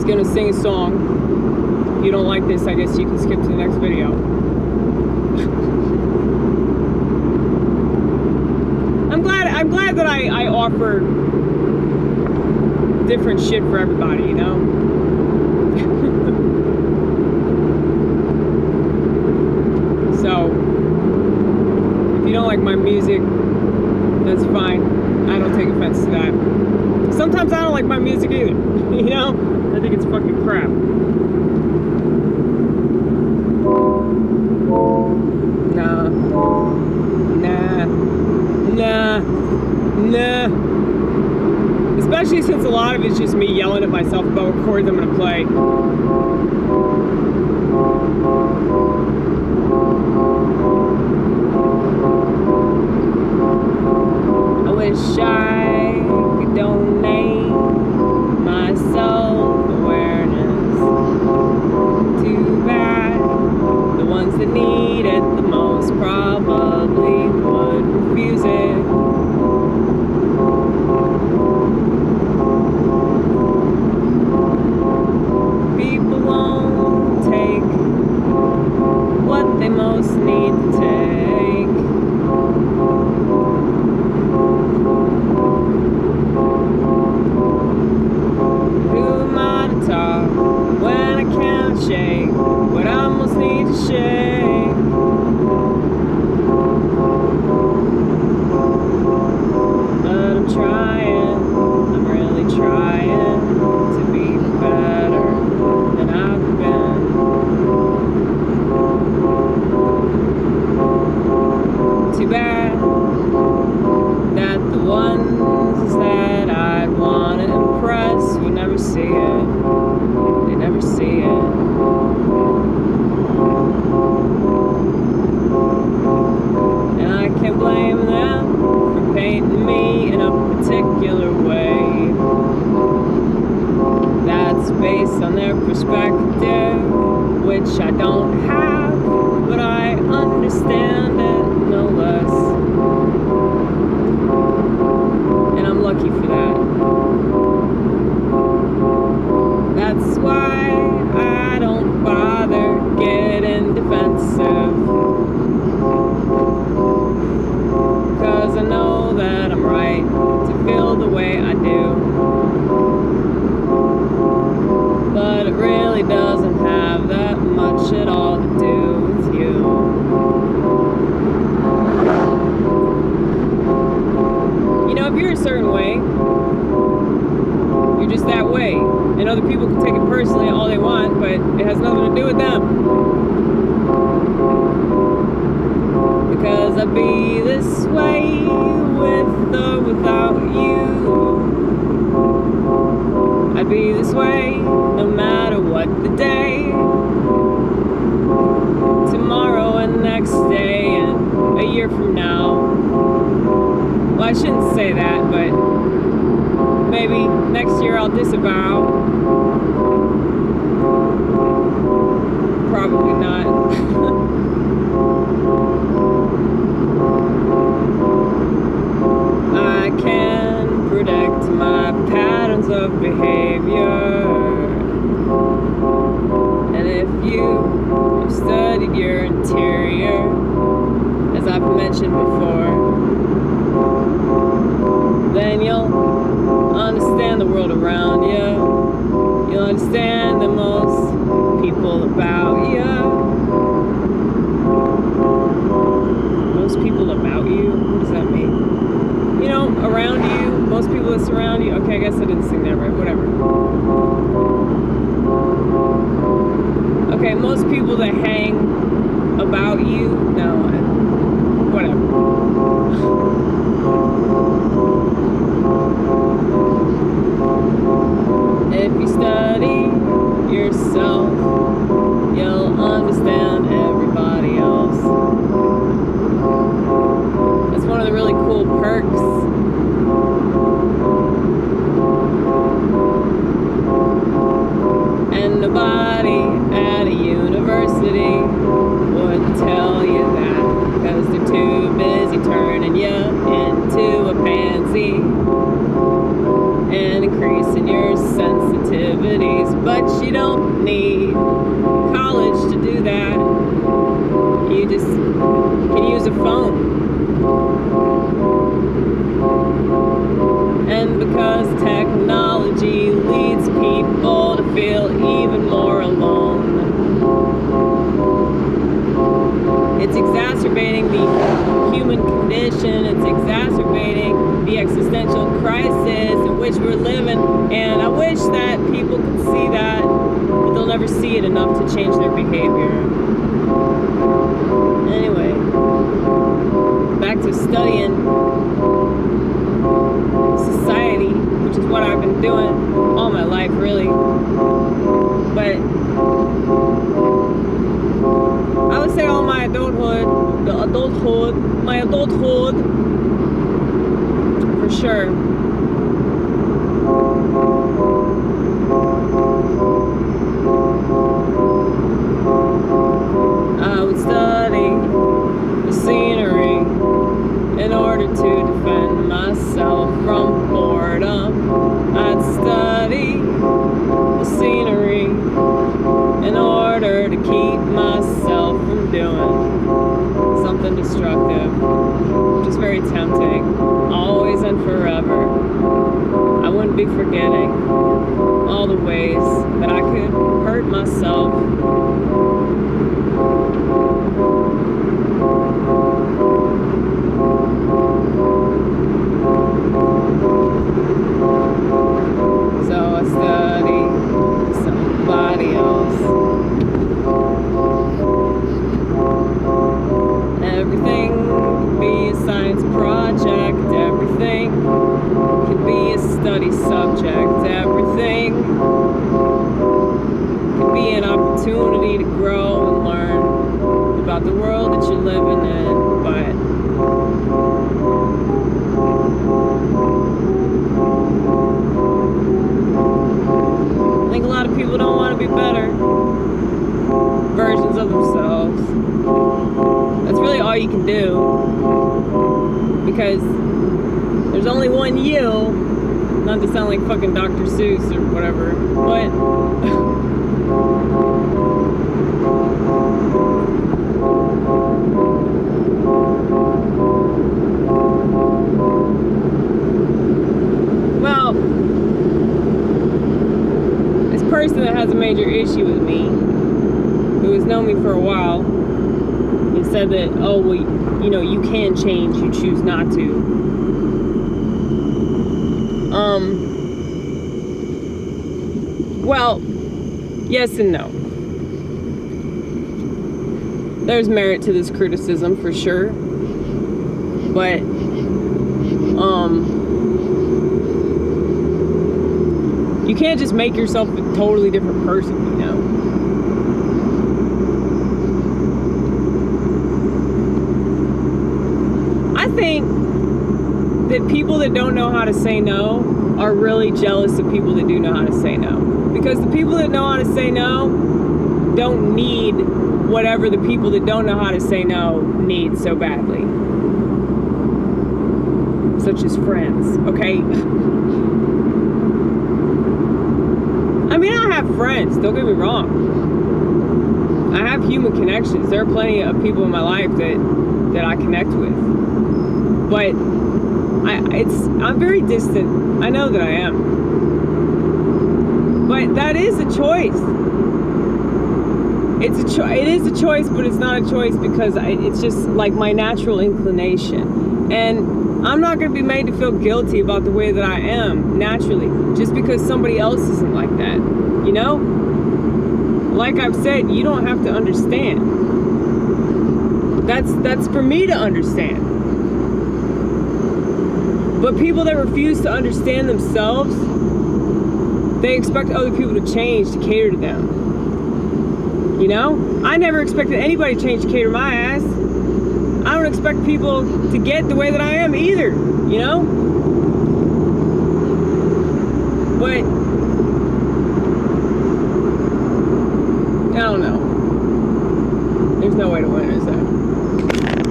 He's gonna sing a song. If you don't like this, I guess you can skip to the next video. I'm glad that I offer different shit for everybody, you know? So, if you don't like my music, that's fine. I don't take offense to that. Sometimes I don't like my music either, you know? I think it's fucking crap. Nah. Especially since a lot of it's just me yelling at myself about what chords I'm gonna play. I wish I could donate my self-awareness. Too bad the ones that need it the most probably would refuse it. People won't take what they most need to take. Who am I to talk when I can't shake what I most need to shake? But I'm trying, I'm really trying to be better than I've been. Too bad that the ones that I'd want to impress would never see it. They never see it. And I can't blame them for painting me in a particular way. That's based on their perspective, which I don't have, but I understand it no less. And I'm lucky for that. That's why I don't bother getting defensive. 'Cause I know that I'm right to feel the way I do. But it really doesn't have that much at all to do with you. You know, if you're a certain way, you're just that way. And other people can take it personally all they want, but it has nothing to do with them. Because I'd be this way with or without you. I'd be this way no matter what the day. Tomorrow and next day and a year from now. Well, I shouldn't say that, but maybe next year I'll disavow. Probably not. I can predict my patterns of behavior. And if you have studied your interior, as I've mentioned before, then you'll understand the world around you. You'll understand that most people about you. Most people about you? What does that mean? You know, around you, most people that surround you. Okay, I guess I didn't sing that right, whatever. Okay, most people that hang about you, no, whatever. If you study yourself, you'll understand everybody else. That's one of the really cool perks. And nobody at a university would tell you that, because they're too busy turning you into a pansy and increasing your sensitivities But you don't need college to do that. You just can use a phone. And because technology leads people to feel even more alone, it's exacerbating the human condition, it's exacerbating the existential crisis in which we're living, and I wish that people could see that, but they'll never see it enough to change their behavior. Anyway, back to studying society, which is what I've been doing all my life, really. But I would say all my adulthood, for sure. I would study the scenery in order to defend myself from boredom. I'd study the scenery in order to keep myself from doing something destructive, which is very tempting, always and forever. I wouldn't be forgetting all the ways that I could hurt myself. So I study somebody else. Everything could be a science project. Everything could be a study subject. Everything could be an opportunity to grow and learn about the world that you're living in. But I think a lot of people don't want to be better versions of themselves. That's really all you can do, because there's only one you. Not to sound like fucking Dr. Seuss or whatever, but well, this person that has a major issue with me, who has known me for a while, and said that, oh, well, you know, you can change, you choose not to. Well, yes and no. There's merit to this criticism for sure, but you can't just make yourself a totally different person, you know. I think that people that don't know how to say no are really jealous of people that do know how to say no. Because the people that know how to say no don't need whatever the people that don't know how to say no need so badly. Such as friends, okay? I mean, I have friends, don't get me wrong. I have human connections. There are plenty of people in my life that I connect with. But I'm very distant. I know that I am. But that is a choice. It is a choice, but it's not a choice because it's just like my natural inclination. And I'm not going to be made to feel guilty about the way that I am naturally just because somebody else isn't like that. You know? Like I've said, you don't have to understand. That's for me to understand. But people that refuse to understand themselves, they expect other people to change to cater to them. You know? I never expected anybody to change to cater my ass. I don't expect people to get the way that I am either, you know? But